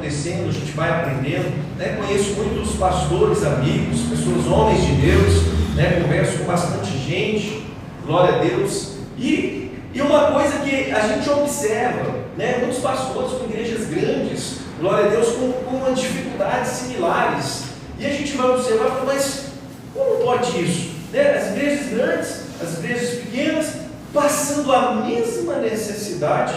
acontecendo, a gente vai aprendendo, né? Conheço muitos pastores, amigos, pessoas, homens de Deus, né? Converso com bastante gente, glória a Deus, e uma coisa que a gente observa, né? Muitos pastores com igrejas grandes, glória a Deus, com dificuldades similares, e a gente vai observar, mas como pode isso? Né? As igrejas grandes, as igrejas pequenas, passando a mesma necessidade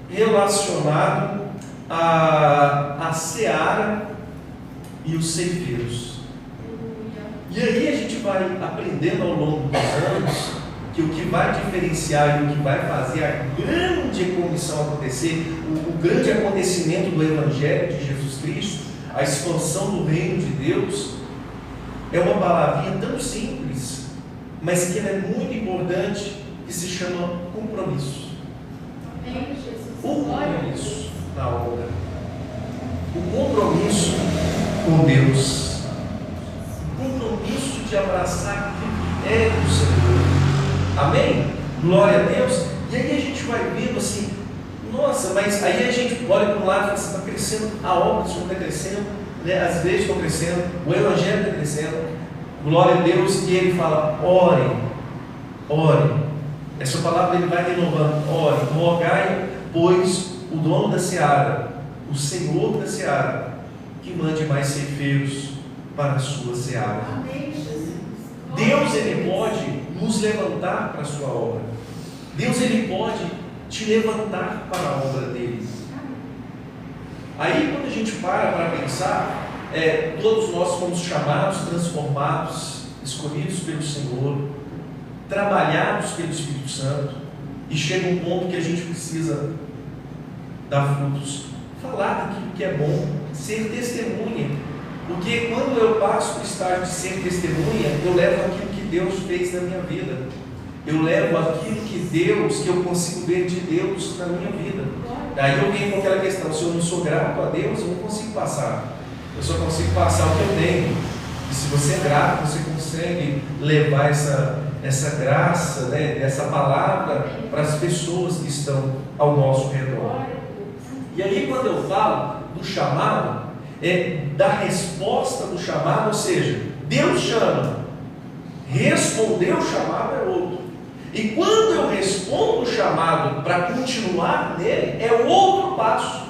relacionado à seara e os ceifeiros. E aí a gente vai aprendendo ao longo dos anos que o que vai diferenciar e o que vai fazer a grande comissão acontecer, o grande acontecimento do Evangelho de Jesus Cristo, a expansão do reino de Deus, é uma palavrinha tão simples, mas que ela é muito importante, que se chama compromisso. O compromisso na obra, o compromisso com Deus, o compromisso de abraçar aquilo que é do Senhor. Amém? Glória a Deus. E aí a gente vai vendo assim, nossa, mas aí a gente olha para um lado e fala assim, está crescendo, a obra do Senhor está crescendo, né? As igrejas estão crescendo, o Evangelho está crescendo, glória a Deus, e ele fala, orem, orem. Essa palavra ele vai renovando, orem, rogai, pois o dono da seara, o Senhor da seara, que mande mais ceifeiros para a sua seara. Amém, Jesus. Deus ele pode nos levantar para a sua obra. Deus ele pode te levantar para a obra dele. Aí quando a gente para pensar, todos nós fomos chamados, transformados, escolhidos pelo Senhor, trabalhados pelo Espírito Santo, e chega um ponto que a gente precisa dar frutos, falar daquilo que é bom, ser testemunha, porque quando eu passo para o estágio de ser testemunha, eu levo aquilo que Deus fez na minha vida, eu levo aquilo que eu consigo ver de Deus na minha vida. Aí eu venho com aquela questão, se eu não sou grato a Deus, eu não consigo passar, eu só consigo passar o que eu tenho. E se você é grato, você consegue levar essa graça, né, essa palavra para as pessoas que estão ao nosso redor. E aí quando eu falo do chamado, da resposta do chamado, ou seja, Deus chama, responder o chamado é outro. E quando eu respondo o chamado para continuar nele, é outro passo.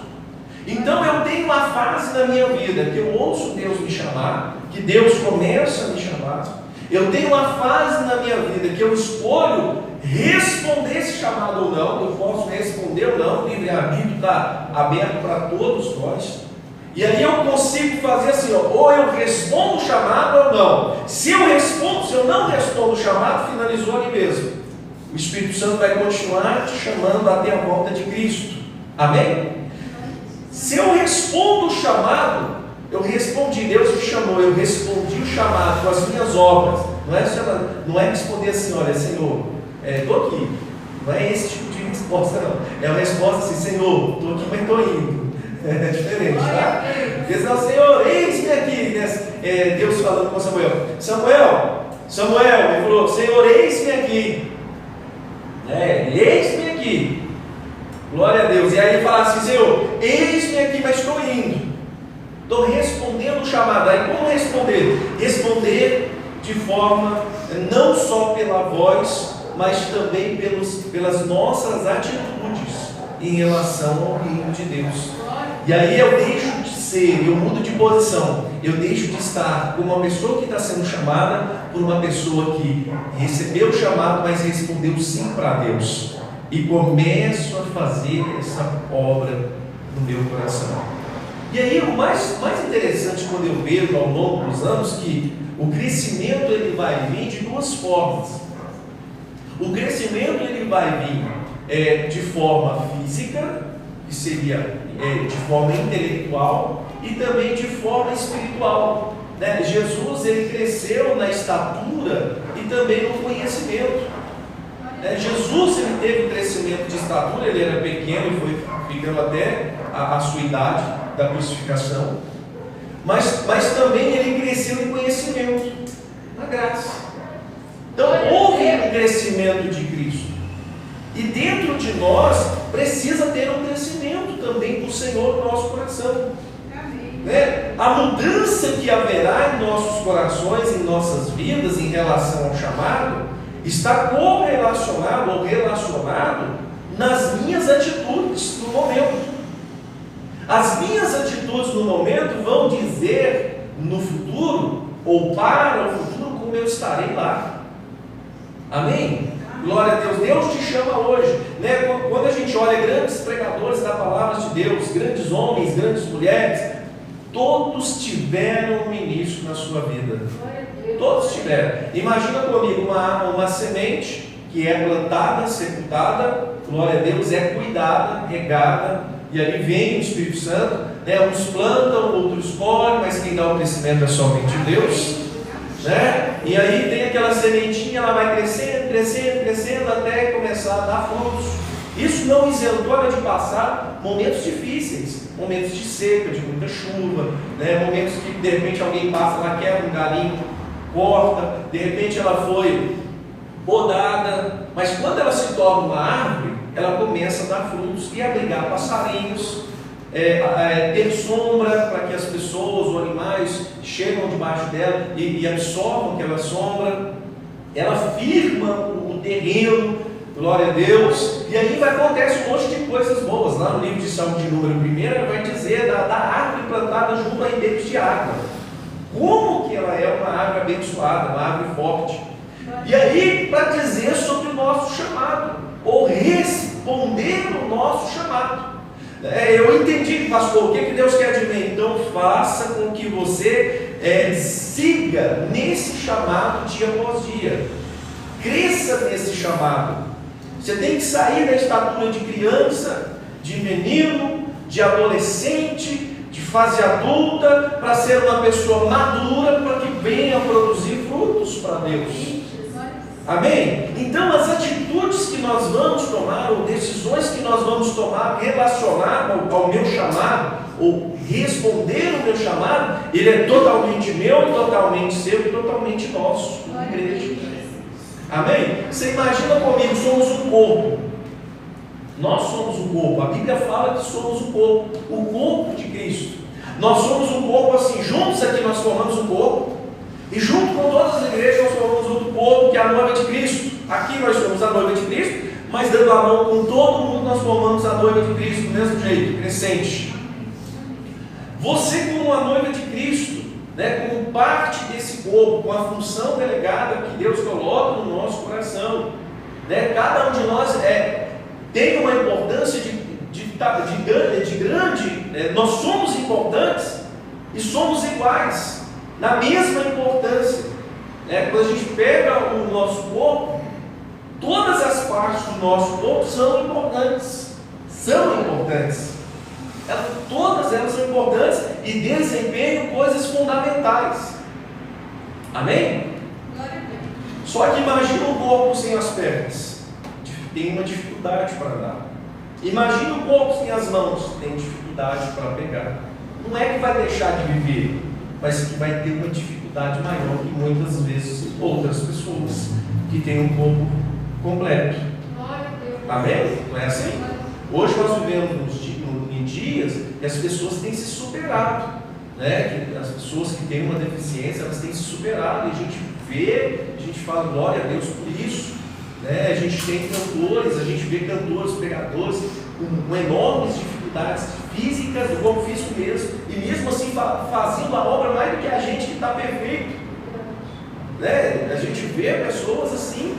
Então eu tenho uma fase na minha vida que eu ouço Deus me chamar, que Deus começa a me chamar. Eu tenho uma fase na minha vida que eu escolho responder esse chamado ou não. Eu posso responder ou não, o livre-arbítrio está aberto para todos nós. E aí eu consigo fazer assim, ou eu respondo o chamado ou não. Se eu não respondo o chamado, finalizou ali mesmo. O Espírito Santo vai continuar te chamando até a volta de Cristo. Amém? Se eu respondo o chamado, eu respondi, Deus me chamou, eu respondi o chamado com as minhas obras. Não é responder assim, olha, Senhor, estou aqui. Não é esse tipo de resposta, não. É uma resposta assim, Senhor, estou aqui, mas estou indo. É diferente, tá? Porque senão, Senhor, eis-me aqui. Deus falando com Samuel. Samuel, ele falou, Senhor, eis-me aqui. Eis-me aqui. Glória a Deus. E aí ele fala assim, Senhor, eis-me aqui, mas estou indo. Estou respondendo o chamado. Aí como responder? Responder de forma, não só pela voz, mas também pelas nossas atitudes em relação ao reino de Deus. E aí eu deixo de ser, eu mudo de posição, eu deixo de estar como uma pessoa que está sendo chamada por uma pessoa que recebeu o chamado, mas respondeu sim para Deus. E começo a fazer essa obra no meu coração. E aí o mais interessante quando eu vejo ao longo dos anos que o crescimento ele vai vir de duas formas. O crescimento ele vai vir de forma física, que seria de forma intelectual, e também de forma espiritual. Né? Jesus ele cresceu na estatura e também no conhecimento. Jesus ele teve crescimento de estatura, ele era pequeno e foi ficando até a sua idade da crucificação, mas também ele cresceu em conhecimento, na graça. Então houve um crescimento de Cristo, e dentro de nós precisa ter um crescimento também do Senhor no nosso coração. né? A mudança que haverá em nossos corações, em nossas vidas, em relação ao chamado, está correlacionado ou relacionado nas minhas atitudes no momento. As minhas atitudes no momento vão dizer no futuro, ou para o futuro, como eu estarei lá. Amém? Glória a Deus. Deus te chama hoje, né? Quando a gente olha grandes pregadores da palavra de Deus, grandes homens, grandes mulheres, todos tiveram um início na sua vida. Todos tiveram. Imagina comigo uma semente que é plantada, sepultada, glória a Deus, é cuidada, regada, e ali vem o Espírito Santo, né? Uns plantam, outros colhem, mas quem dá o crescimento é somente Deus, né? E aí tem aquela sementinha, ela vai crescendo, crescendo, crescendo, até começar a dar frutos. Isso não isentou ela de passar momentos difíceis, momentos de seca, de muita chuva, né? Momentos que de repente alguém passa lá, quebra um galinho, corta, de repente ela foi podada, mas quando ela se torna uma árvore, ela começa a dar frutos e abrigar passarinhos, ter sombra para que as pessoas, os animais chegam debaixo dela e absorvam aquela sombra. Ela firma o terreno, glória a Deus, e aí acontece um monte de coisas boas. Lá no livro de Salmo de número 1, ele vai dizer da árvore plantada junto a ribeiros de água, como que ela é uma árvore abençoada, uma árvore forte. E aí, para dizer sobre o nosso chamado, ou responder o nosso chamado. Eu entendi, pastor, o que Deus quer de mim? Então faça com que você siga nesse chamado dia após dia. Cresça nesse chamado. Você tem que sair da estatura de criança, de menino, de adolescente, de fase adulta, para ser uma pessoa madura, para que venha produzir frutos para Deus. Amém? Então as atitudes que nós vamos tomar, ou decisões que nós vamos tomar relacionadas ao meu chamado, ou responder ao meu chamado, ele é totalmente meu, totalmente seu e totalmente nosso, como igreja. Amém? Você imagina comigo, somos um corpo. Nós somos um corpo. A Bíblia fala que somos um corpo, o corpo de Cristo. Nós somos um corpo assim, juntos aqui nós formamos um corpo. E junto com todas as igrejas nós formamos outro corpo, que é a noiva de Cristo. Aqui nós somos a noiva de Cristo, mas dando a mão com todo mundo nós formamos a noiva de Cristo, do mesmo jeito, crescente. Você como a noiva de Cristo, né, como parte desse corpo, com a função delegada que Deus coloca no nosso coração, né, cada um de nós tem uma importância de grande, nós somos importantes e somos iguais, na mesma importância. Quando a gente pega o nosso corpo, todas as partes do nosso corpo são importantes. Todas elas são importantes e desempenham coisas fundamentais. Amém? Só que imagina um corpo sem as pernas, tem uma dificuldade para andar. Imagina um corpo sem as mãos, tem dificuldade para pegar. Não é que vai deixar de viver, mas que vai ter uma dificuldade maior que muitas vezes outras pessoas que têm um corpo completo. Amém? Não é assim? Hoje nós vivemos em dias que as pessoas têm se superado, né? Que as pessoas que têm uma deficiência, elas têm se superado, e a gente vê, a gente fala glória a Deus por isso, né? A gente tem cantores, a gente vê cantores, pregadores com enormes dificuldades físicas, do corpo físico mesmo, e mesmo assim fazendo a obra mais do que a gente que está perfeito, né? A gente vê pessoas assim,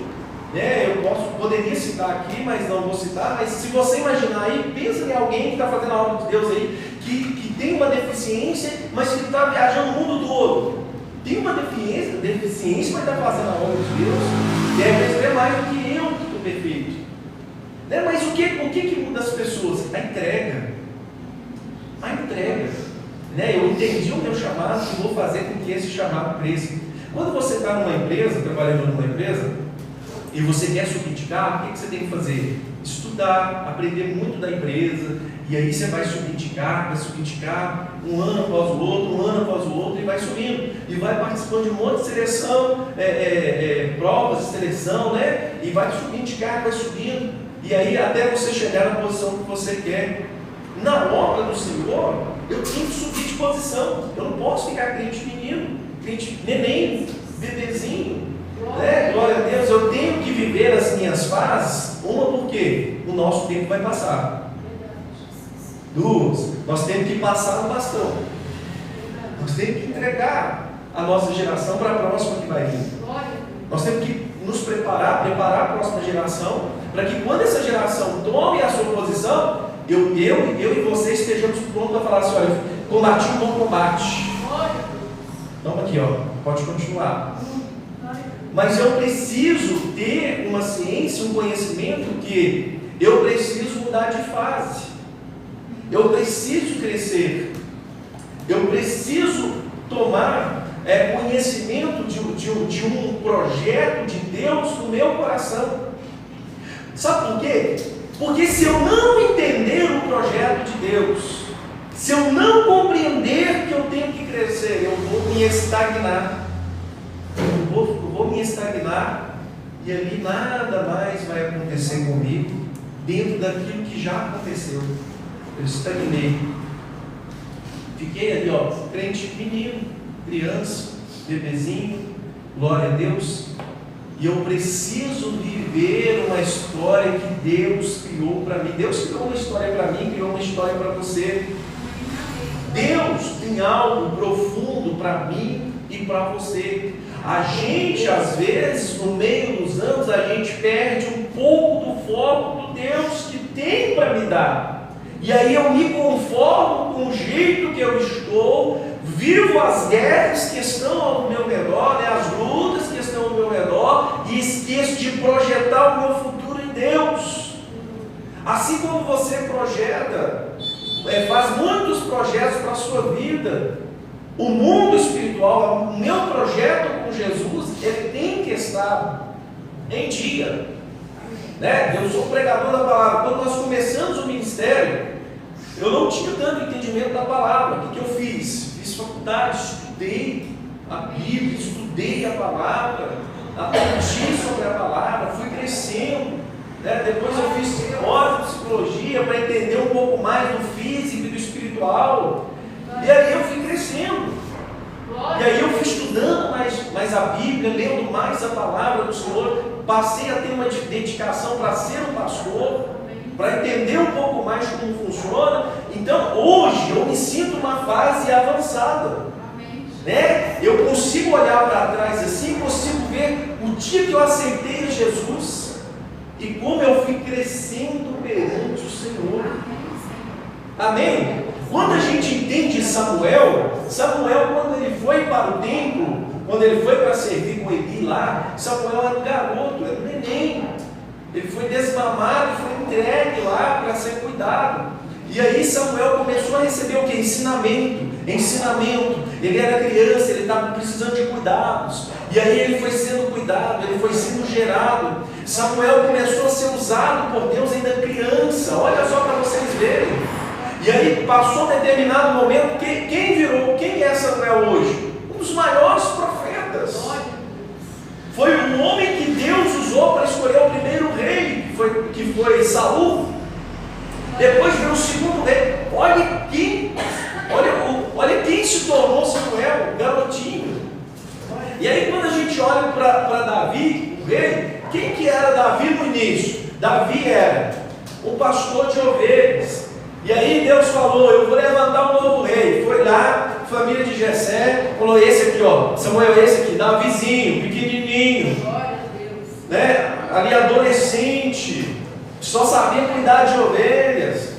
né? Eu poderia citar aqui, mas não vou citar, mas se você imaginar aí, pensa em alguém que está fazendo a obra de Deus aí, que tem uma deficiência, mas que está viajando o mundo todo. Tem uma deficiência, mas está fazendo a obra de Deus, deve receber mais do que eu que estou perfeito. Né? Mas o que muda as pessoas? A entrega. Né? Eu entendi o meu chamado e vou fazer com que esse chamado cresça. Quando você está numa empresa, trabalhando numa empresa, e você quer subir de cargo, o que você tem que fazer? Estudar, aprender muito da empresa, e aí você vai subir de cargo, um ano após o outro, e vai subindo, e vai participando de um monte de seleção, provas de seleção, né? E vai subindo de cargo, vai subindo, e aí até você chegar na posição que você quer. Na obra do Senhor, eu tenho que subir de posição. posição. Eu não posso ficar crente menino, crente neném, bebezinho. Né? Glória a Deus, eu tenho que viver as minhas fases. Uma, porque o nosso tempo vai passar. Duas, nós temos que passar no bastão. Nós temos que entregar a nossa geração para a próxima que vai vir. Nós temos que nos preparar a próxima geração, para que quando essa geração tome a sua posição, eu e você estejamos prontos a falar assim: olha, combati um bom combate. Toma aqui, ó, pode continuar. Mas eu preciso ter uma ciência, um conhecimento que eu preciso mudar de fase. Eu preciso crescer. Eu preciso tomar conhecimento de um projeto de Deus no meu coração. Sabe por quê? Porque se eu não entender o projeto de Deus, se eu não compreender que eu tenho que crescer, eu vou me estagnar. Eu vou me estagnar, e ali nada mais vai acontecer comigo dentro daquilo que já aconteceu. Eu estagnei. Fiquei ali, ó, crente menino, criança, bebezinho, glória a Deus. E eu preciso viver uma história que Deus criou para mim. Deus criou uma história para mim, criou uma história para você. Deus tem algo profundo para mim e para você. A gente, às vezes, no meio dos anos, a gente perde um pouco do foco do Deus que tem para me dar. E aí eu me conformo com o jeito que eu estou, vivo as guerras que estão ao meu redor, né, as lutas que estão ao meu redor, e esqueço de projetar o meu futuro em Deus. Assim como você projeta, faz muitos projetos para a sua vida, o mundo espiritual, o meu projeto com Jesus, ele tem que estar em dia. Né? Eu sou pregador da palavra. Quando nós começamos o ministério, eu não tinha tanto entendimento da palavra. O que eu fiz? Fiz faculdade, estudei a Bíblia, estudei a palavra, aprendi sobre a palavra, fui crescendo. Né? Depois eu fiz psicologia para entender um pouco mais do físico e do espiritual. E aí eu fui crescendo. E aí eu fui estudando mais a Bíblia, lendo mais a palavra do Senhor. Passei a ter uma dedicação para ser um pastor, para entender um pouco mais como funciona. Então hoje eu me sinto numa fase avançada. Né? Eu consigo olhar para trás assim, consigo ver o dia que eu aceitei Jesus e como eu fui crescendo perante o Senhor. Amém? Quando a gente entende Samuel, quando ele foi para o templo, quando ele foi para servir com Eli lá, Samuel era um garoto, era um neném. Ele foi desmamado, foi entregue lá para ser cuidado. E aí Samuel começou a receber o que? Ensinamento. Ele era criança, ele estava precisando de cuidados. E aí ele foi sendo cuidado, ele foi sendo gerado. Samuel começou a ser usado por Deus ainda criança. Olha só para vocês verem. E aí passou um determinado momento, quem é Samuel hoje? Um dos maiores profetas. Foi um homem que Deus usou para escolher o primeiro rei, que foi Saul. Depois veio o segundo rei. Olha quem se tornou Samuel, garotinho. E aí quando a gente olha para Davi, o rei, quem que era Davi no início? Davi era um pastor de ovelhas. E aí Deus falou: eu vou levantar um novo rei. Foi lá, família de Jessé, falou: esse aqui, ó, Samuel, esse aqui, Davizinho, pequenininho, né? Ali adolescente, só sabia cuidar de ovelhas,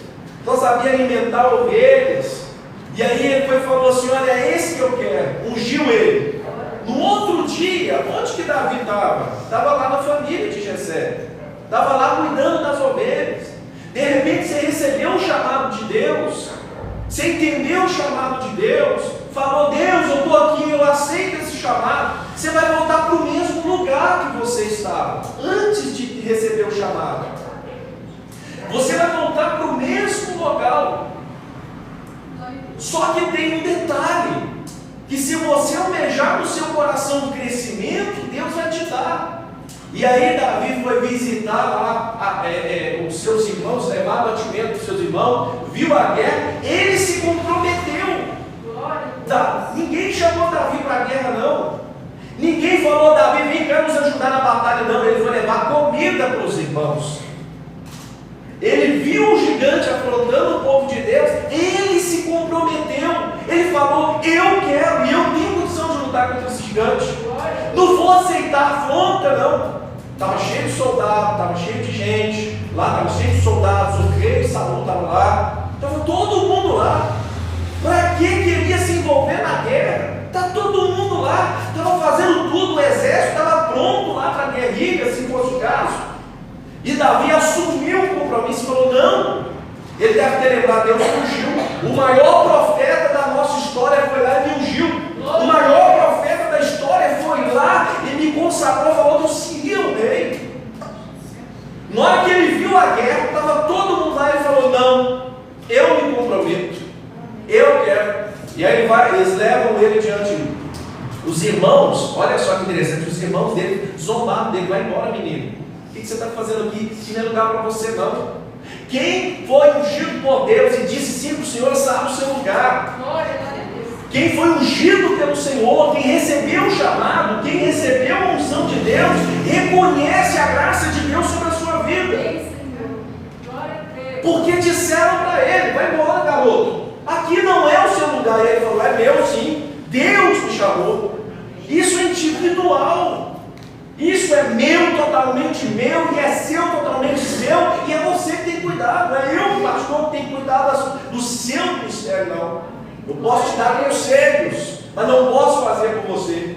só sabia alimentar ovelhas. E aí ele falou assim: olha, é esse que eu quero. Ungiu ele. No outro dia, onde que Davi estava? Estava lá na família de Jessé, estava lá cuidando das ovelhas. De repente você recebeu o chamado de Deus, você entendeu o chamado de Deus, falou: Deus, eu estou aqui, eu aceito esse chamado. Você vai voltar para o mesmo lugar que você estava antes de receber o chamado. Você vai voltar para o mesmo local. Só que tem um detalhe, que se você almejar no seu coração o crescimento, Deus vai te dar. E aí Davi foi visitar lá os seus irmãos, levar batimento para os seus irmãos, viu a guerra, ele se comprometeu. vem cá nos ajudar na batalha, não, ele foi levar comida para os irmãos. Ele viu o gigante afrontando o povo de Deus, ele se comprometeu, ele falou, eu quero, e eu tenho condição de lutar contra esse gigante, não vou aceitar afronta, não. Estava cheio de soldados, estava cheio de gente, lá estava cheio de soldados, o rei Saul estava lá, estava todo mundo lá. Para que queria se envolver na guerra? Está todo mundo lá, estava fazendo tudo, o exército estava pronto lá para a guerrilha, se fosse o caso. E Davi assumiu o compromisso e falou, não, ele deve ter lembrado, Deus ungiu, o maior profeta da nossa história foi lá e me ungiu, o maior profeta da história foi lá e me consagrou, falou que eu seria o rei. Na hora que ele viu a guerra, estava todo mundo lá e ele falou, não, eu me comprometo, eu quero. E aí eles levam ele diante. Os irmãos, olha só que interessante, os irmãos dele zombaram dele, vai embora menino. O que você está fazendo aqui? Isso não é lugar para você não. Quem foi ungido por Deus e disse sim para o Senhor, está no seu lugar. Quem foi ungido pelo Senhor, quem recebeu o chamado, quem recebeu a unção de Deus, reconhece a graça de Deus sobre a sua vida. Porque disseram para ele, vai embora garoto, aqui não é o seu lugar. E ele falou, é meu sim, Deus me chamou. Isso é individual. Isso é meu, totalmente meu, e é seu, totalmente seu, e é você que tem que cuidar, não é eu, pastor, que tem que cuidar do seu ministério, não. Eu posso te dar conselhos, mas não posso fazer por você.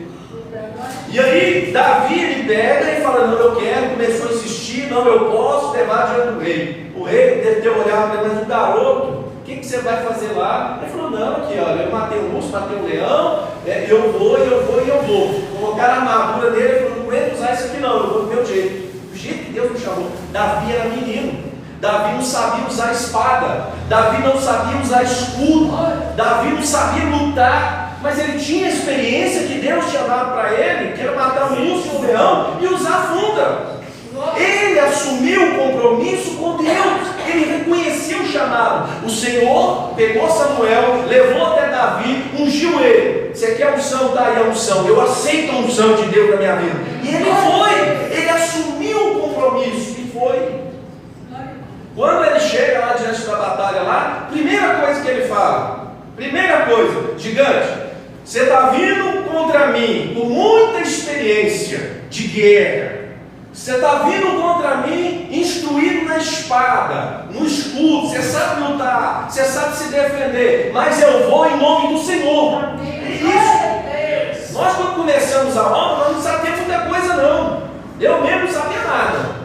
E aí, Davi, ele pega e fala, não, eu quero, começou a insistir, não, eu posso levar diante do rei. O rei deve ter olhado, mas o garoto, o que você vai fazer lá? Ele falou, não, aqui, olha, eu matei um urso, matei um leão, eu vou. Colocaram a armadura dele, ele falou, não aguento usar isso aqui não, eu vou do meu jeito. Do jeito que Deus me chamou. Davi era menino, Davi não sabia usar espada, Davi não sabia usar escudo, Davi não sabia lutar, mas ele tinha a experiência que Deus tinha dado para ele, que era matar um urso e um leão e usar a funda. Ele assumiu o compromisso com Deus, ele reconheceu o chamado. O Senhor pegou Samuel, levou até Davi, ungiu ele. Você quer unção? Está aí a unção. Eu aceito a unção de Deus na minha vida. E ele foi, ele assumiu o compromisso e foi. Quando ele chega lá diante da batalha lá, primeira coisa que ele fala, gigante, você está vindo contra mim com muita experiência de guerra. Você está vindo contra mim, instruído na espada, no escudo, você sabe lutar, você sabe se defender, mas eu vou em nome do Senhor. É isso. Nós quando começamos a obra, nós não sabíamos muita coisa não. Eu mesmo não sabia nada.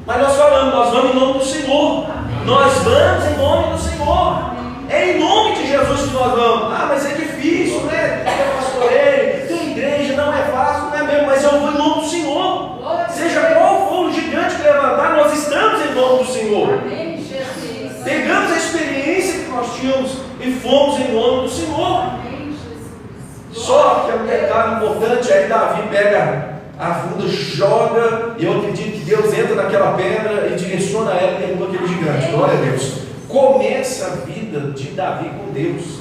Mas nós falamos, nós vamos em nome do Senhor. Nós vamos em nome do Senhor. É em nome de Jesus que nós vamos. Ah, mas é difícil, né? Tem pastoreio, tem igreja, não é fácil, não é mesmo, mas eu vou em nome do Senhor. Seja qual for o gigante que levantar, nós estamos em nome do Senhor. Amém, Jesus. Pegamos a experiência que nós tínhamos e fomos em nome do Senhor. Amém, Jesus. Só que é um detalhe importante, aí Davi pega a funda, joga, e eu acredito que Deus entra naquela pedra e direciona ela e derruba aquele gigante. Glória a Deus. Começa a vida de Davi com Deus.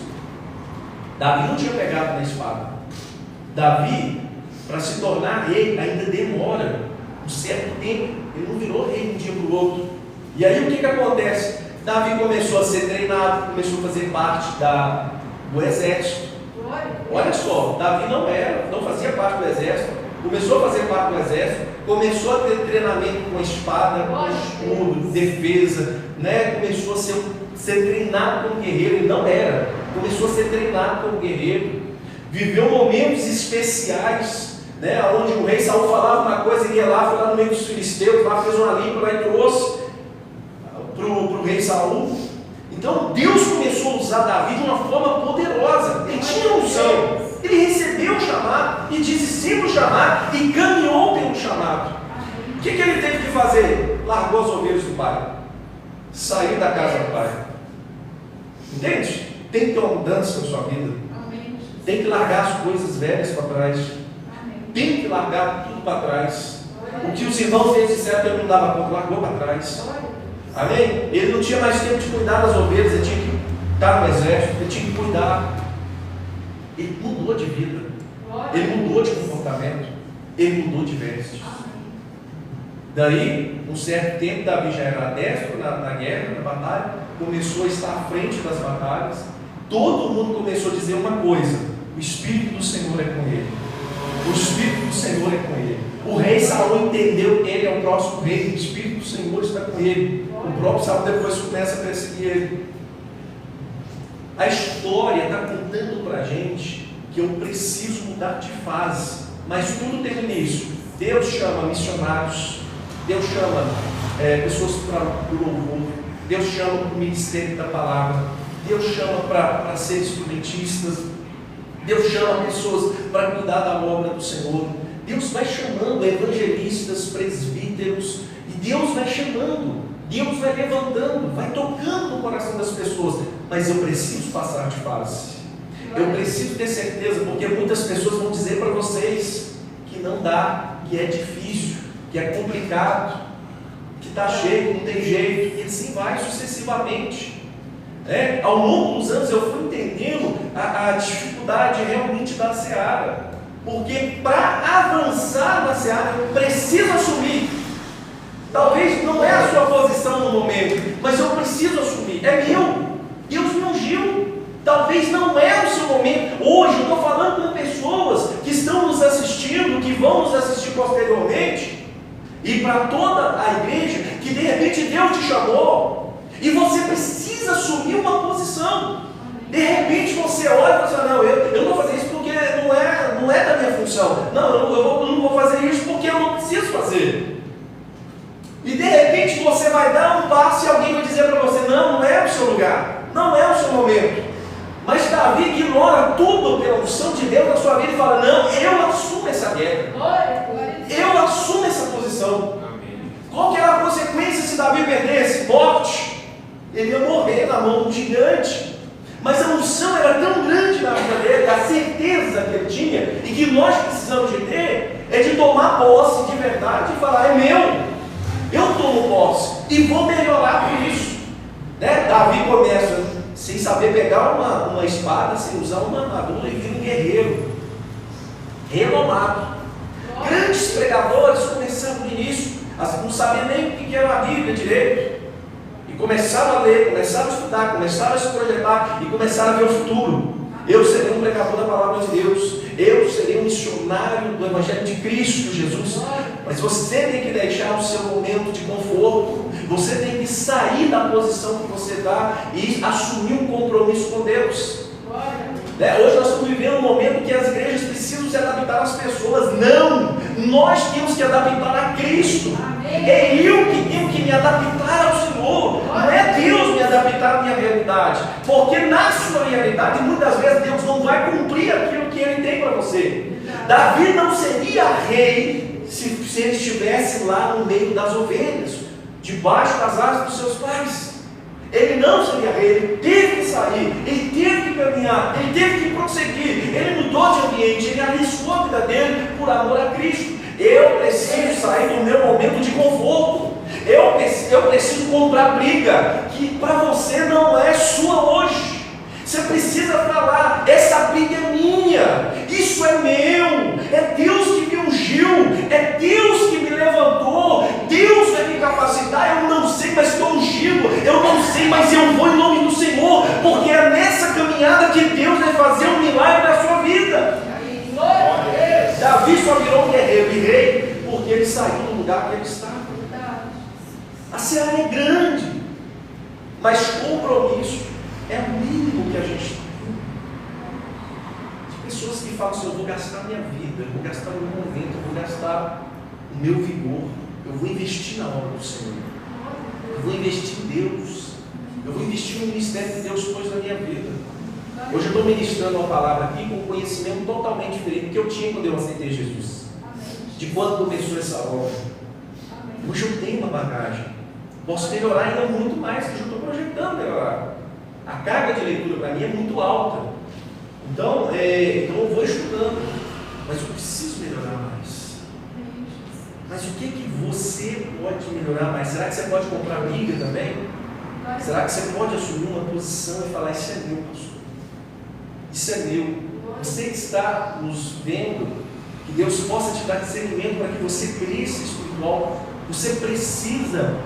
Davi não tinha pegado na espada. Davi, para se tornar rei, ainda demora um certo tempo. Ele não virou rei de um dia para o outro. E aí o que acontece? Davi começou a ser treinado, começou a fazer parte do exército. Olha só, Davi não fazia parte do exército, começou a fazer parte do exército, começou a ter treinamento com espada, com escudo, defesa, né? Começou a ser treinado como guerreiro. Ele não era, começou a ser treinado como guerreiro, viveu momentos especiais, né, onde o rei Saul falava uma coisa, ele ia lá, foi lá no meio dos filisteus, lá fez uma limpa lá e trouxe para o rei Saul. Então Deus começou a usar Davi de uma forma poderosa. Ele tinha unção, ele recebeu o chamado e disse sim para o chamado e caminhou pelo chamado. O que ele teve que fazer? Largou as ovelhas do pai, saiu da casa do pai. Entende? Tem que ter uma mudança na sua vida. Tem que largar as coisas velhas para trás. Tem que largar tudo para trás. O que os irmãos deles disseram que ele não dava conta, largou para trás. Amém? Ele não tinha mais tempo de cuidar das ovelhas, ele tinha que estar no exército, ele tinha que cuidar. Ele mudou de vida, ele mudou de comportamento. ele mudou de vestes. Daí, um certo tempo, Davi já era destro na guerra, na batalha, começou a estar à frente das batalhas. Todo mundo começou a dizer uma coisa: o Espírito do Senhor é com ele. O Espírito do Senhor é com ele. O rei Saul entendeu que ele é o próximo rei. O Espírito do Senhor está com ele. O próprio Saul depois começa a perseguir ele. A história está contando para a gente que eu preciso mudar de fase. Mas tudo tem um início. Deus chama missionários. Deus chama pessoas para o louvor. Deus chama para o ministério da palavra. Deus chama para ser instrumentistas. Deus chama pessoas para cuidar da obra do Senhor. Deus vai chamando evangelistas, presbíteros. E Deus vai chamando. Deus vai levantando, vai tocando no coração das pessoas. Mas eu preciso passar de fase. Eu preciso ter certeza, porque muitas pessoas vão dizer para vocês que não dá, que é difícil, que é complicado, que está cheio, não tem jeito, e assim vai sucessivamente. Ao longo dos anos eu fui entendendo a dificuldade realmente da seara, porque para avançar na seara eu preciso assumir. Talvez não é a sua posição no momento, mas eu preciso assumir, é meu, Deus me ungiu. Talvez não é o seu momento. Hoje eu estou falando com pessoas que estão nos assistindo, que vão nos assistir posteriormente, e para toda a igreja, que de repente Deus te chamou, e você precisa assumir uma posição. De repente você olha e fala assim: não, eu não vou fazer isso porque não é da minha função. Não, eu não vou fazer isso porque eu não preciso fazer. E de repente você vai dar um passo e alguém vai dizer para você: não é o seu lugar, não é o seu momento. Mas Davi ignora tudo pela unção de Deus na sua vida e fala: não, eu assumo essa guerra, eu assumo essa posição. Qual que era a consequência se Davi perdesse? Morte. Ele ia morrer na mão do gigante. Mas a unção era tão grande na vida dele, a certeza que ele tinha, e que nós precisamos de ter, é de tomar posse de verdade e falar: é meu, eu tomo posse e vou melhorar por isso. Davi começa sem saber pegar uma espada, sem usar uma armadura, e vira um guerreiro renomado. Grandes pregadores começaram no início, não sabiam nem o que era a Bíblia direito, e começaram a ler, começaram a estudar, começaram a se projetar e começaram a ver o futuro. Eu serei um pregador da palavra de Deus, eu serei um missionário do Evangelho de Cristo Jesus. Mas você tem que deixar o seu momento de conforto, você tem que sair da posição que você está e assumir um compromisso com Deus. Hoje nós estamos vivendo um momento que as igrejas precisam se adaptar às pessoas. Não, nós temos que adaptar a Cristo. É eu que tenho que me adaptar ao Senhor, não é Deus me adaptar à minha realidade, porque na sua realidade muitas vezes Deus não vai cumprir aquilo que Ele tem para você. Davi não seria rei se ele estivesse lá no meio das ovelhas, debaixo das asas dos seus pais. Ele não seria rei, ele teve que sair, ele teve que caminhar, ele teve que prosseguir, ele mudou de ambiente, ele arriscou a vida dele por amor a Cristo. Eu preciso sair do meu momento de conforto, eu preciso comprar briga, que para você não é sua hoje. Você precisa falar: essa briga é minha, isso é meu, é Deus que me ungiu, é Deus que me levantou, Deus vai me capacitar. Eu não sei, mas estou ungido, eu não sei, mas eu vou em nome do Senhor, porque é nessa caminhada que Deus vai fazer um milagre na sua vida. Davi só virou um guerreiro e rei porque ele saiu do lugar que ele estava. A seara é grande, mas compromisso é o mínimo que a gente tem. Pessoas que falam assim: eu vou gastar minha vida, eu vou gastar o meu momento, eu vou gastar o meu vigor, eu vou investir na obra do Senhor, eu vou investir em Deus, eu vou investir no ministério que Deus pôs na minha vida. Hoje eu estou ministrando uma palavra aqui com um conhecimento totalmente diferente do que eu tinha quando eu aceitei Jesus, de quando começou essa obra. Hoje eu tenho uma bagagem, posso melhorar ainda muito mais, que eu estou projetando melhorar. A carga de leitura para mim é muito alta, então eu vou estudando, mas eu preciso melhorar mais. Mas o que você pode melhorar mais? Será que você pode comprar briga também? Será que você pode assumir uma posição e falar: isso é meu, pastor, isso é meu? Você que está nos vendo Que Deus possa te dar discernimento para que você cresça espiritual. Você precisa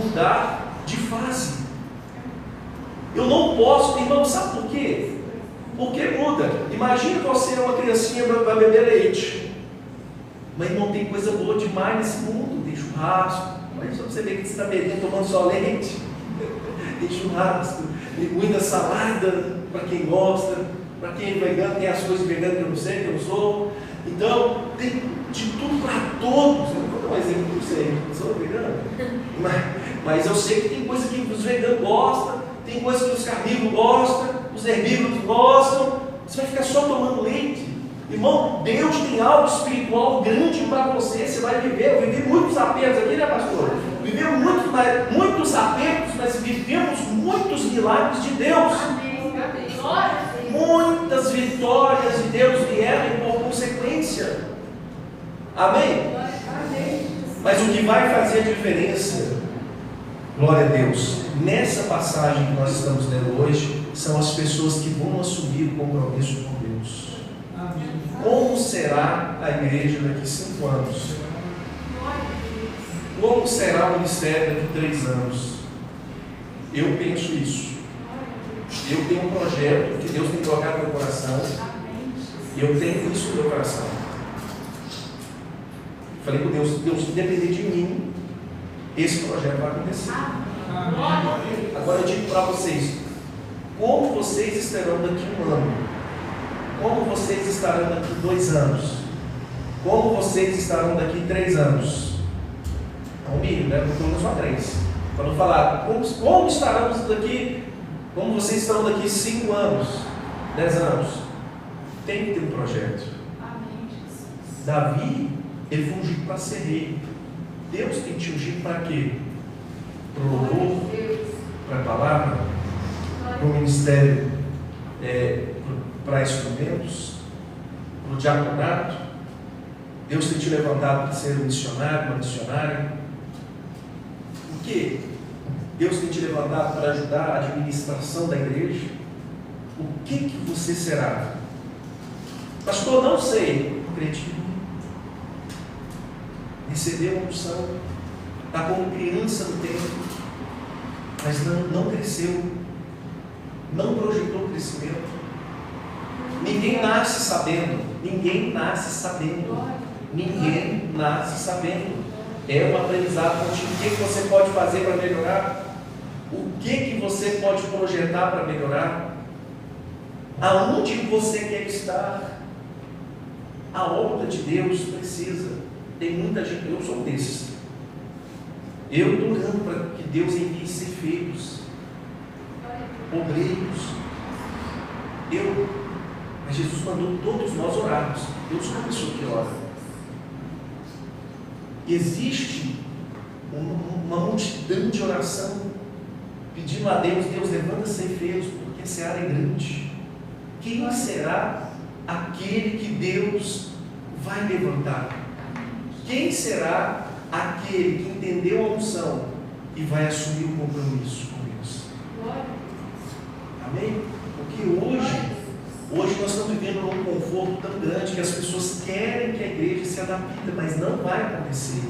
mudar de fase. Eu não posso, irmão, sabe por quê? Porque muda. Imagina que você é uma criancinha para beber leite. Mas não tem coisa boa demais nesse mundo. Tem churrasco. Mas só você ver que você está bebendo, tomando só leite. Tem churrasco, tem muita salada para quem gosta. Para quem é vegano, tem as coisas veganas que eu não sei, que eu não sou. Então, tem de tudo para todos. Eu não vou dar um exemplo para você, eu sou vegano. Mas eu sei que tem coisa que os veganos gostam, tem coisa que os carnívoros gostam, os herbívoros gostam. Você vai ficar só tomando leite? Irmão, Deus tem algo espiritual grande para você. Você vai viver. Eu vivi muitos apertos aqui, né, pastor? Vivemos muitos apertos, mas vivemos muitos milagres de Deus. Muitas vitórias de Deus vieram por consequência. Amém? Mas o que vai fazer a diferença, glória a Deus, nessa passagem que nós estamos lendo hoje, são as pessoas que vão assumir o compromisso com Deus. Como será a igreja daqui 5 anos? Como será o ministério daqui 3 anos? Eu penso isso. Eu tenho um projeto que Deus tem colocado no meu coração. E eu tenho isso no meu coração. Falei com Deus, independente de mim, esse projeto vai acontecer. Agora eu digo para vocês, como vocês estarão daqui 1 ano? Como vocês estarão daqui 2 anos? Como vocês estarão daqui 3 anos? É um mínimo, né? Porque eu só 3. Para não falar, como estaremos daqui, como vocês estarão daqui 5 anos, 10 anos? Tem que ter um projeto. Davi, ele foi ungido para ser rei. Deus tem te ungido para quê? Para o louvor, para a palavra, para o ministério, para instrumentos, para o diaconato. Deus tem te levantado para ser um missionário, uma missionária. O que? Deus tem te levantado para ajudar a administração da igreja. O que você será? Pastor, não sei. Acredito. Recebeu uma unção, está como criança no templo, mas não cresceu, não projetou crescimento. Ninguém nasce sabendo, ninguém nasce sabendo, ninguém nasce sabendo. É um aprendizado contigo. O que você pode fazer para melhorar? O que você pode projetar para melhorar? Aonde você quer estar? A obra de Deus precisa. Tem muita gente, eu sou um desses. Eu estou orando para que Deus envie ceifeiros, obreiros. Mas Jesus mandou todos nós orarmos. Deus não é uma pessoa que ora. Existe uma multidão de oração pedindo a Deus, Deus levanta ceifeiros, porque a seara é grande. Quem será aquele que Deus vai levantar? Quem será aquele que entendeu a unção e vai assumir o compromisso com Deus? Amém? Porque hoje nós estamos vivendo num conforto tão grande que as pessoas querem que a igreja se adapte, mas não vai acontecer.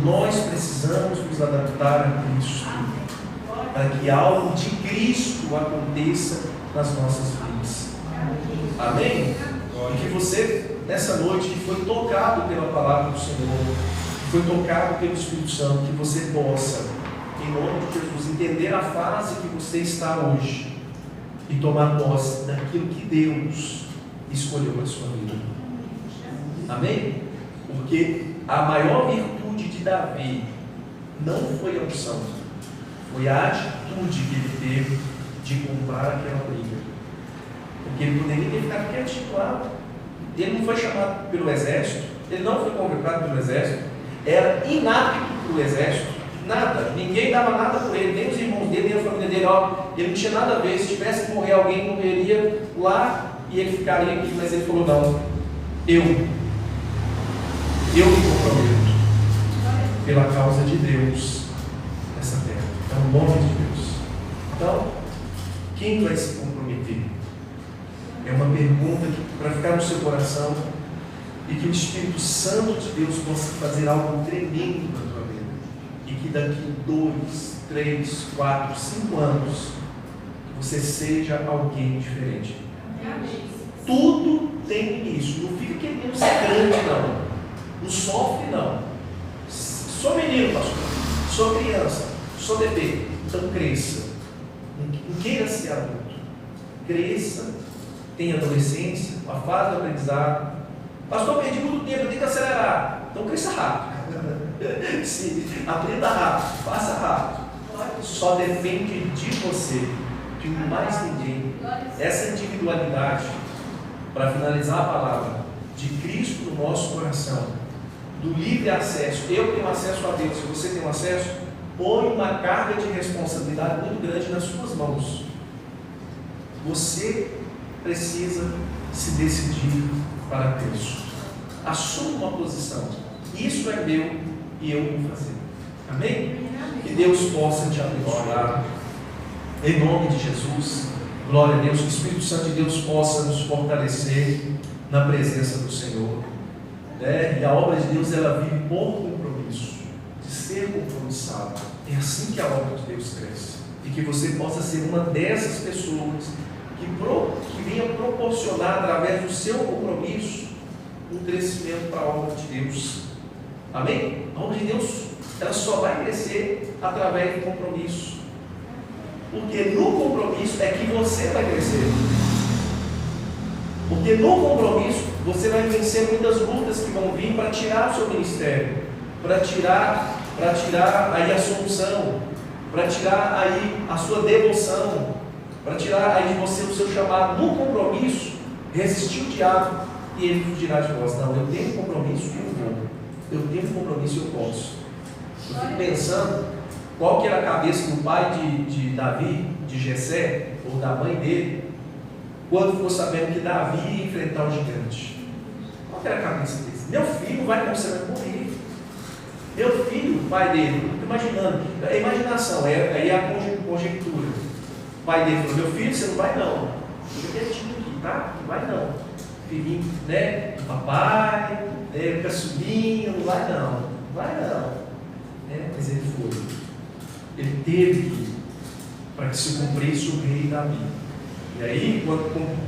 Nós precisamos nos adaptar a Cristo, para que algo de Cristo aconteça nas nossas vidas. Amém? E que você, nessa noite, que foi tocado pela palavra do Senhor, que foi tocado pelo Espírito Santo, que você possa, em nome de Jesus, entender a fase que você está hoje e tomar posse daquilo que Deus escolheu para a sua vida. Amém? Porque a maior virtude de Davi não foi a unção, foi a atitude que ele teve de comprar aquela briga. Porque ele poderia ter ficado quietinho lá. Ele não foi chamado pelo exército, ele não foi convocado pelo exército, era inapto para o exército, nada, ninguém dava nada por ele, nem os irmãos dele, nem a família dele, ele não tinha nada a ver. Se tivesse que morrer alguém, morreria lá e ele ficaria aqui, mas ele falou: não, eu me comprometo pela causa de Deus nessa terra, é o nome de Deus. Então, quem vai se comprometer? É uma pergunta para ficar no seu coração E que o Espírito Santo de Deus possa fazer algo tremendo na tua vida. E que daqui 2, 3, 4, 5 anos você seja alguém diferente. Tudo tem início. Não fica querendo ser grande, não. Não sofre, não. Sou menino, pastor. Sou criança. Sou bebê. Então cresça. Não queira ser adulto. Cresça. Tenha adolescência. A fase do aprendizado. Pastor, perdi muito tempo. Eu tenho que acelerar. Então cresça rápido. Sim, aprenda rápido. Faça rápido. Só depende de você. De mais ninguém. Essa individualidade, para finalizar a palavra, de Cristo no nosso coração, do livre acesso, eu tenho acesso a Deus, se você tem acesso, põe uma carga de responsabilidade muito grande nas suas mãos. Você precisa se decidir para Deus. Assuma uma posição. Isso é meu e eu vou fazer. Amém? Que Deus possa te abençoar. Em nome de Jesus, glória a Deus, que o Espírito Santo de Deus possa nos fortalecer na presença do Senhor, né? E a obra de Deus, ela vive por compromisso, de ser compromissado. É assim que a obra de Deus cresce. E que você possa ser uma dessas pessoas que venha proporcionar, através do seu compromisso, um crescimento para a obra de Deus. Amém? A obra de Deus, ela só vai crescer através do compromisso. Porque no compromisso é que você vai crescer. Porque no compromisso você vai vencer muitas lutas que vão vir para tirar o seu ministério, para tirar aí a solução, para tirar aí a sua devoção, para tirar aí de você o seu chamado. No compromisso, resistir o diabo e ele fugirá de vós. Não, eu tenho compromisso e eu vou. Eu tenho compromisso e eu posso. Eu fico pensando qual que era a cabeça do pai de Davi, de Jessé, ou da mãe dele, quando ficou sabendo que Davi ia enfrentar o gigante. Qual que era a cabeça deles? Meu filho vai com você, vai morrer. Meu filho, o pai dele, imaginando, a imaginação, aí é a conjectura. O pai dele falou: meu filho, você não vai não, fica quietinho aqui, tá? Não vai não. Filhinho, né? Papai, né? Caçulinho, não vai não, não vai não. Mas ele foi. Ele teve que ir para que se cumprisse o rei Davi. E aí,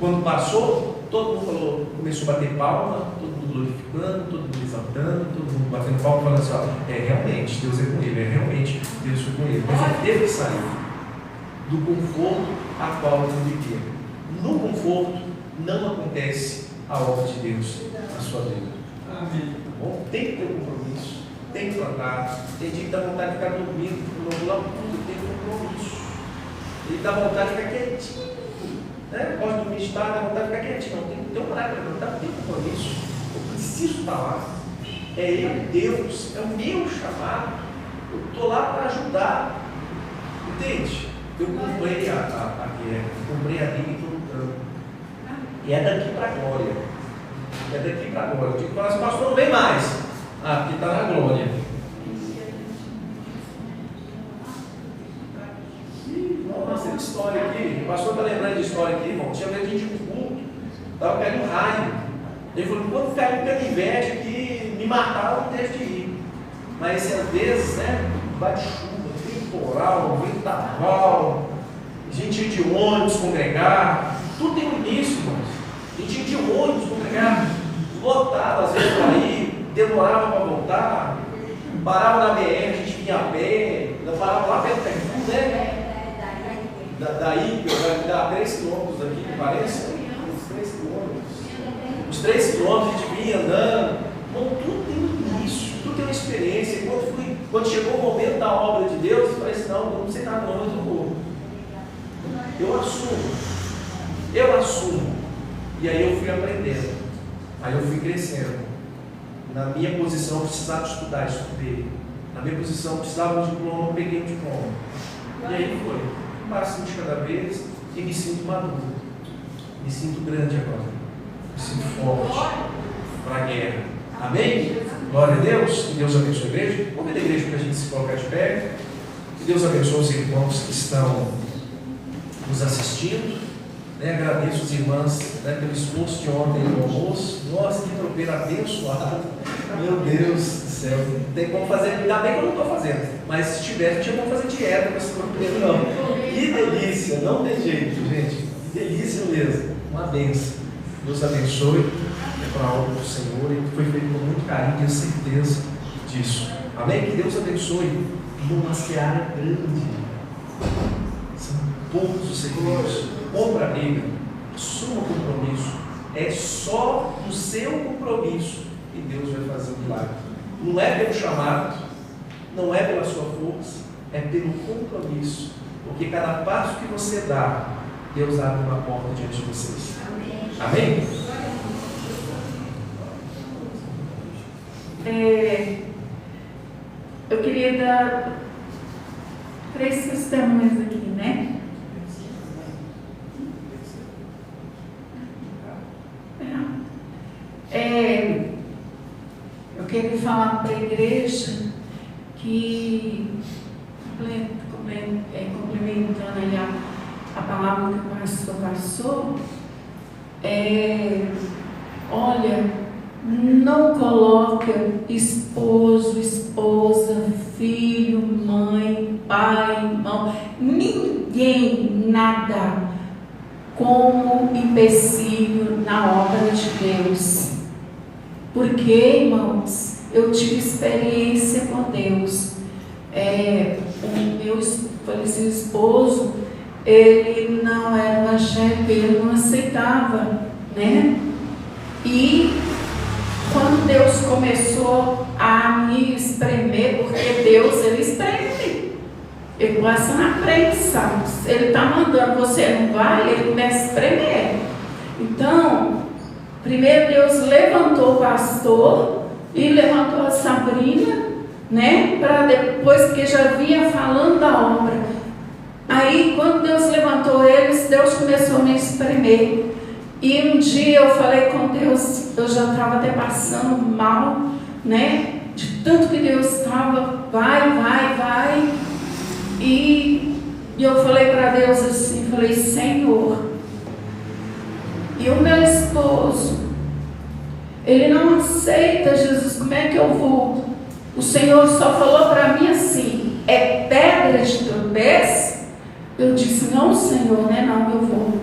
quando passou, todo mundo falou, começou a bater palma, todo mundo glorificando, todo mundo exaltando, todo mundo batendo palma, falando assim: ó, realmente, Deus é com ele, realmente, Deus foi com ele. Mas ele teve que sair do conforto a qual ele vivia. No conforto não acontece a obra de Deus na sua vida. Amém. Tá bom? Tem que ter um compromisso. Tem que plantar, tem dia que dá vontade de ficar dormindo, não lá tudo, tem compromisso. Ele dá vontade de ficar quietinho, né? Pode dormir de tarde, dá vontade de ficar quietinho. Não, tem que ter um horário para plantar, tem compromisso. Eu preciso estar lá. É eu, Deus, é o meu chamado. Eu estou lá para ajudar. Entende? Eu comprei a guerra, comprei a briga e estou lutando. E é daqui para a glória. É daqui para a glória. Eu digo para as pastor, não vem mais. Porque está na glória. Nossa, tem história aqui. O pastor está lembrando de história aqui, irmão. Tinha vez a gente no culto, estava caindo um raio. Ele falou: quando caiu um canivete que me mataram, não teve de ir. Mas às vezes, né? Vai de chuva, temporal, ventaval, gente de ônibus congregar. Tudo tem um início, irmãos. Gente de ônibus congregar, lotado, às vezes para ir. Demorava para voltar, parava na BR, a gente vinha a pé, parava lá perto do Carrefour, né? Daí, vai dar 3 quilômetros daqui, me parece? Uns 3 quilômetros. Os 3 quilômetros a gente vinha andando. Bom, tudo tem um início, tudo tem uma experiência. E quando chegou o momento da obra de Deus, eu falei assim: não, eu não sei nada, não, eu vou. Eu assumo. E aí eu fui aprendendo, aí eu fui crescendo. Na minha posição, eu precisava estudar, estudei. Na minha posição, eu precisava de um diploma, eu peguei um diploma. E aí foi. Um passinho de cada vez e me sinto maduro. Me sinto grande agora. Me sinto forte para a guerra. Amém? Glória a Deus. Que Deus abençoe a igreja. Convido a igreja para a gente se colocar de pé. Que Deus abençoe os irmãos que estão nos assistindo. né? Agradeço as irmãs, né, pelo esforço de ontem no almoço. Nossa, que tropeiro abençoado. Meu Deus do céu. Não tem como fazer, ainda bem que eu não estou fazendo. Mas se tivesse, não tinha como fazer dieta com esse tropeiro, não. Que delícia, não tem jeito, gente. Que delícia mesmo. Uma benção. Deus abençoe. É para a obra do Senhor e foi feito com muito carinho, tenho certeza disso. Amém? Que Deus abençoe numa seara grande. São poucos os segredos. Compra a briga. Assuma o compromisso. É só no seu compromisso que Deus vai fazer o milagre. Não é pelo chamado, não é pela sua força, é pelo compromisso. Porque cada passo que você dá, Deus abre uma porta diante de vocês. Amém? Eu queria dar 3 testemunhos aqui, né? Eu queria falar para a igreja que, complementando aí a palavra que o pastor passou, olha, não coloca esposo, esposa, filho, mãe, pai, irmão, ninguém, nada como empecilho na obra de Deus. Porque, irmãos, eu tive experiência com Deus. O meu falecido esposo, ele não era evangélico, ele não aceitava, né? E quando Deus começou a me espremer, porque Deus, ele espreme, ele passa na prensa, ele está mandando, você não vai, ele começa a espremer. Então, primeiro Deus levantou o pastor e levantou a Sabrina, né, para depois, porque já vinha falando da obra. Aí, quando Deus levantou eles, Deus começou a me espremer. E um dia eu falei com Deus, eu já estava até passando mal, né? De tanto que Deus estava, vai. E eu falei para Deus assim, falei, Senhor, e o meu esposo, ele não aceita Jesus, como é que eu vou? O Senhor só falou para mim assim, é pedra de tropeço? Eu disse, não, Senhor, né? Não, eu vou.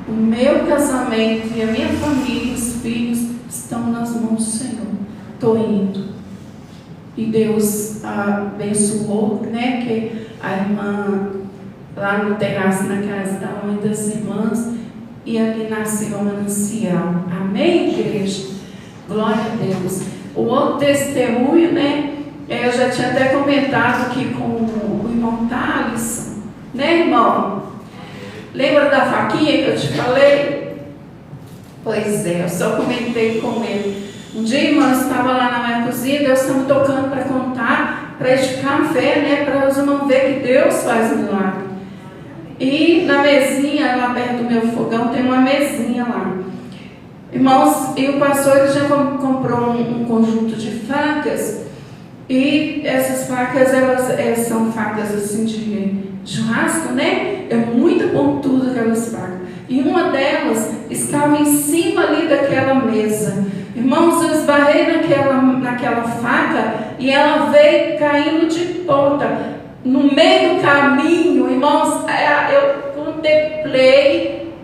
O meu casamento e a minha família, os filhos, estão nas mãos do Senhor. Estou indo. E Deus abençoou, né? Que a irmã, lá no terraço, na casa da mãe das irmãs, e ali nasceu o manancial. Amém, igreja? Glória a Deus. O outro testemunho, né? Eu já tinha até comentado aqui com o irmão Thales, né, irmão? Lembra da faquinha que eu te falei? Pois é, eu só comentei com ele. Um dia, irmão, eu estava lá na minha cozinha, Deus estava me tocando para contar, para edificar a fé, né? Para os irmãos ver que Deus faz milagre. E na mesinha, lá perto do meu fogão, tem uma mesinha lá. Irmãos, e o pastor ele já comprou um conjunto de facas. E essas facas, elas são facas assim de churrasco, né? É muito pontudo aquelas facas. E uma delas estava em cima ali daquela mesa. Irmãos, eu esbarrei naquela faca e ela veio caindo de ponta. No meio do caminho, irmãos, eu contemplei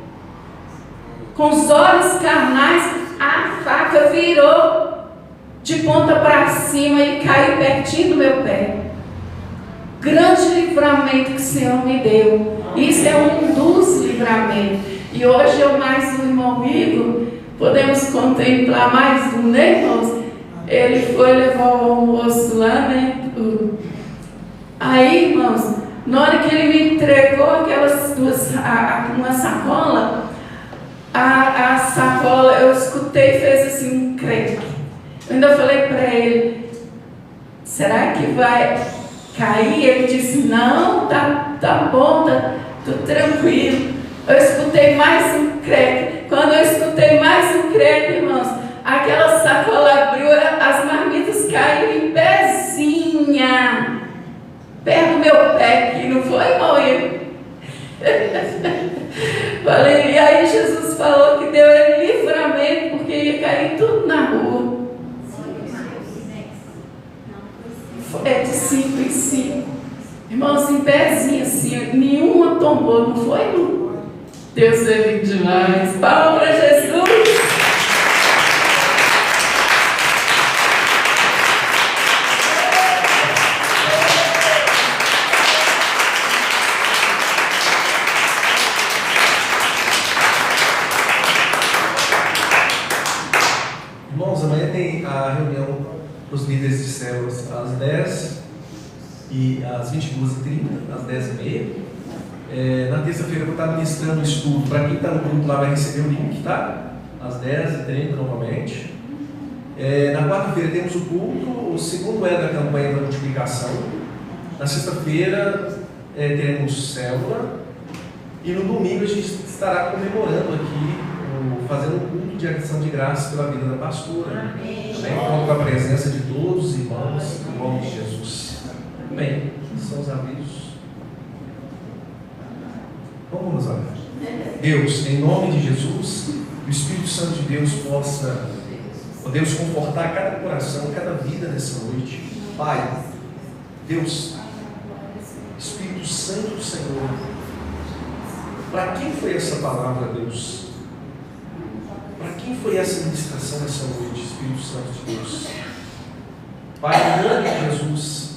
com os olhos carnais, a faca virou de ponta para cima e caiu pertinho do meu pé. Grande livramento que o Senhor me deu. Isso é um dos livramentos. E hoje eu mais um irmão amigo, podemos contemplar mais um, né, irmãos? Ele foi levar o almoço lá, né? Aí, irmãos, na hora que ele me entregou aquelas duas, uma sacola, a sacola, eu escutei e fez assim um creque. Eu ainda falei para ele, será que vai cair? Ele disse, não, tá bom, tô tranquilo. Eu escutei mais um creque. Quando eu escutei mais um creque, irmãos, aquela sacola abriu, as marmitas caíram em pezinha, perto do meu pé aqui, não foi, irmão? Falei, louvor, não foi, Lu? Deus é lindo demais. Palmas para Jesus. Irmãos, amanhã tem a reunião dos líderes de células às 10 e às 22h30, às 10h30. Na terça-feira eu vou estar ministrando o estudo. Para quem está no grupo lá vai receber o link, tá? Às 10h30 novamente. Na quarta-feira temos o culto, o segundo da campanha da multiplicação. Na sexta-feira teremos célula. E no domingo a gente estará comemorando aqui, fazendo um culto de ação de graças pela vida da pastora. Amém. Conto com a presença de todos os irmãos, em nome de Jesus. Bem, são os avisos. Vamos orar. Deus, em nome de Jesus, o Espírito Santo de Deus possa, Deus, confortar cada coração, cada vida nessa noite. Pai, Deus, Espírito Santo do Senhor, para quem foi essa palavra, Deus? Para quem foi essa ministração nessa noite, Espírito Santo de Deus? Pai, em nome de Jesus,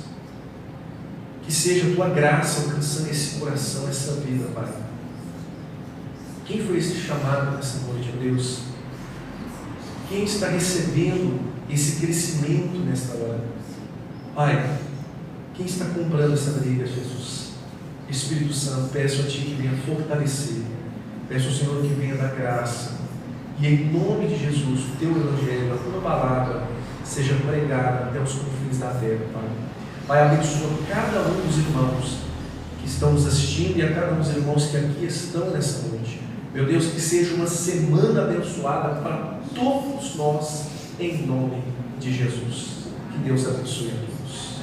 que seja a tua graça alcançando esse coração, essa vida, Pai. Quem foi esse chamado nessa noite, Deus? Quem está recebendo esse crescimento nesta hora? Pai, quem está comprando essa briga, Jesus? Espírito Santo, peço a Ti que venha fortalecer, peço ao Senhor que venha dar graça, e em nome de Jesus, o Teu Evangelho, a Tua Palavra, seja pregada até os confins da terra, Pai. Pai, abençoa cada um dos irmãos que estão nos assistindo e a cada um dos irmãos que aqui estão nessa noite. Meu Deus, que seja uma semana abençoada para todos nós, em nome de Jesus. Que Deus abençoe a todos.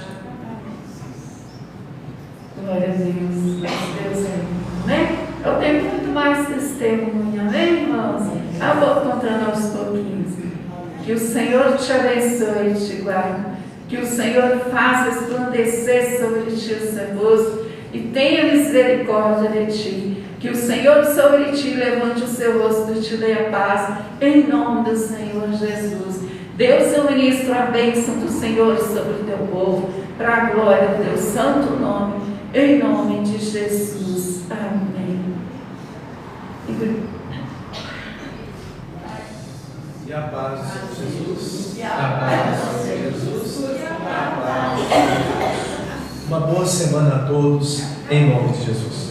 Glória a Deus. Deus é bom, né? Eu tenho muito mais testemunha, amém, irmãos? Eu vou contando aos pouquinhos. Que o Senhor te abençoe e te guarde. Que o Senhor faça resplandecer sobre ti o seu rosto e tenha misericórdia de ti. Que o Senhor sobre ti levante o seu rosto e te dê a paz, em nome do Senhor Jesus. Deus, eu ministro a bênção do Senhor sobre o teu povo, para a glória do teu santo nome, em nome de Jesus. Amém. E a paz do Senhor Jesus. E a paz do Senhor Jesus. A paz de Jesus. Uma boa semana a todos, em nome de Jesus.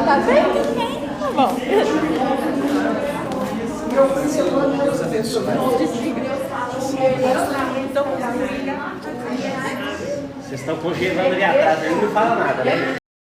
Tá bem? Tá bom. Deus abençoe. Vocês estão congelando ali atrás, ele não fala nada, né?